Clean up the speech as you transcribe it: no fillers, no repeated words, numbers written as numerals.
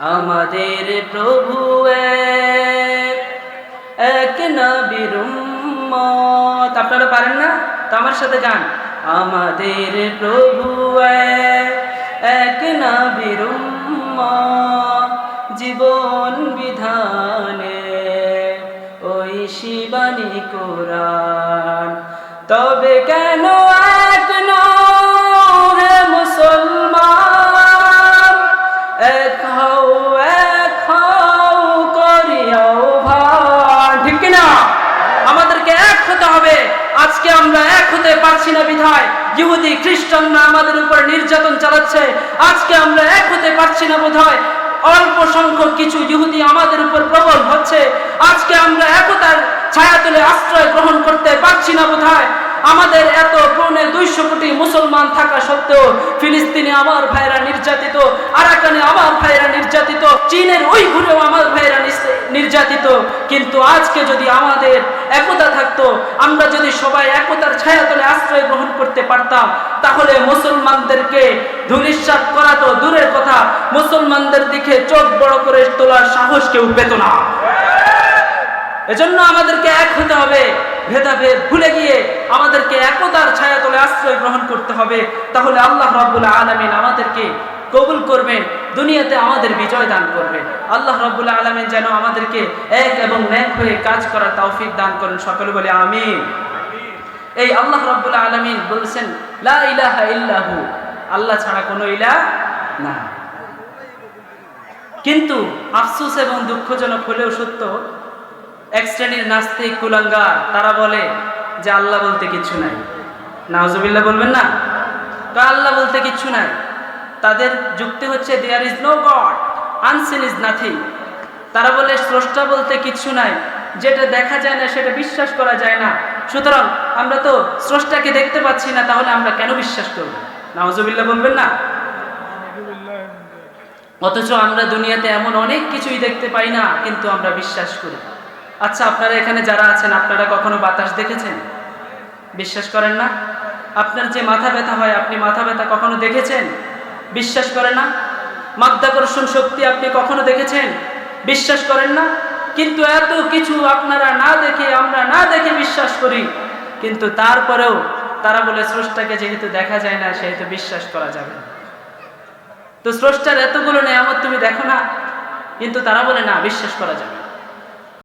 আমাদের প্রভু এক নবীর উম্মত। আপনারা পারেন না তো আমার সাথে গান। আমাদের প্রভু এক নবীর উম্মত, জীবন বিধানে ওই শিবানী কোরআন। তবে কেন এক নও হে মুসলমান, এক হও করিয়াও ভান। ঠিক কিনা? আমাদেরকে এক হতে হবে। আজকে আমরা এক হতে পারছি না বিধায় ইহুদি খ্রিস্টানরা আমাদের উপর নির্যাতন চালাচ্ছে। আজকে আমরা এক হতে পারছি না বোধহয় অল্প সংখ্যক কিছু ইহুদি আমাদের উপর প্রবল হচ্ছে। আজকে আমরা একতার ছায়াতলে আশ্রয় গ্রহণ করতে পারছি না বোধহয়। আমাদের এত পৌনে 200 কোটি মুসলমান থাকা সত্ত্বেও ফিলিস্তিনে আমার ভাইরা নির্যাতিত, আরাকানে আমার ভাইরা নির্যাতিত, চীনের উইঘুরেও আমার ভাইরা নির্যাতিত। কিন্তু আজকে যদি আমাদের একতা থাকতো, আমরা যদি সবাই একতার ছায়াতলে আশ্রয় গ্রহণ করতে পারতাম, তাহলে মুসলমানদেরকে ধূলিসাৎ করা তো দূরের কথা, মুসলমানদের দিকে চোখ বড় করে তোলার সাহস কেউ পেত না। এজন্য আমাদেরকে এক হতে হবে। ভেদাভেদ ভুলে গিয়ে আমাদেরকে একতার ছায়াতলে আশ্রয় গ্রহণ করতে হবে। তাহলে আল্লাহ রাব্বুল আলামিন আমাদেরকে কবুল করবেন, দুনিয়াতে আমাদের বিজয় দান করবেন। আল্লাহ রাব্বুল আলামিন যেন আমাদেরকে এক এবং নেক হয়ে কাজ করার তৌফিক দান করেন। সকলে বলে আমিন। এই আল্লাহ রাব্বুল আলামিন বলেছেন লা ইলাহা ইল্লাহু, আল্লাহ ছাড়া কোনো ইলাহ না। কিন্তু আফসোস এবং দুঃখজনক হলেও সত্য, এক শ্রেণীর নাস্তিক কুলাঙ্গার তারা বলে যে আল্লাহ বলতে কিচ্ছু নাই। নাউজুবিল্লাহ বলবেন না? তো আল্লাহ বলতে কিচ্ছু নাই। তাদের যুক্তি হচ্ছে there is no God, unseen is nothing. তারা বলে স্রষ্টা বলতে কিচ্ছু নাই, যেটা দেখা যায় না সেটা বিশ্বাস করা যায় না। সুতরাং আমরা তো স্রষ্টাকে দেখতে পাচ্ছি না, তাহলে আমরা কেন বিশ্বাস করব? নাউজুবিল্লাহ বলবেন না? অথচ আমরা দুনিয়াতে এমন অনেক কিছুই দেখতে পাই না, কিন্তু আমরা বিশ্বাস করি। আচ্ছা, আপনারা এখানে যারা আছেন, আপনারা কখনো বাতাস দেখেছেন? বিশ্বাস করেন না? আপনার যে মাথা ব্যথা হয়, আপনি মাথা ব্যথা কখনো দেখেছেন? বিশ্বাস করেন না? মাধ্যাকর্ষণ শক্তি আপনি কখনো দেখেছেন? বিশ্বাস করেন না? কিন্তু এত কিছু আপনারা না দেখে, আমরা না দেখে বিশ্বাস করি। কিন্তু তারপরেও তারা বলে স্রষ্টাকে যেহেতু দেখা যায় না, সেহেতু বিশ্বাস করা যাবে না। তো স্রষ্টার এতগুলো নেয়ামত তুমি দেখো না, কিন্তু তারা বলে না, বিশ্বাস করা যাবে।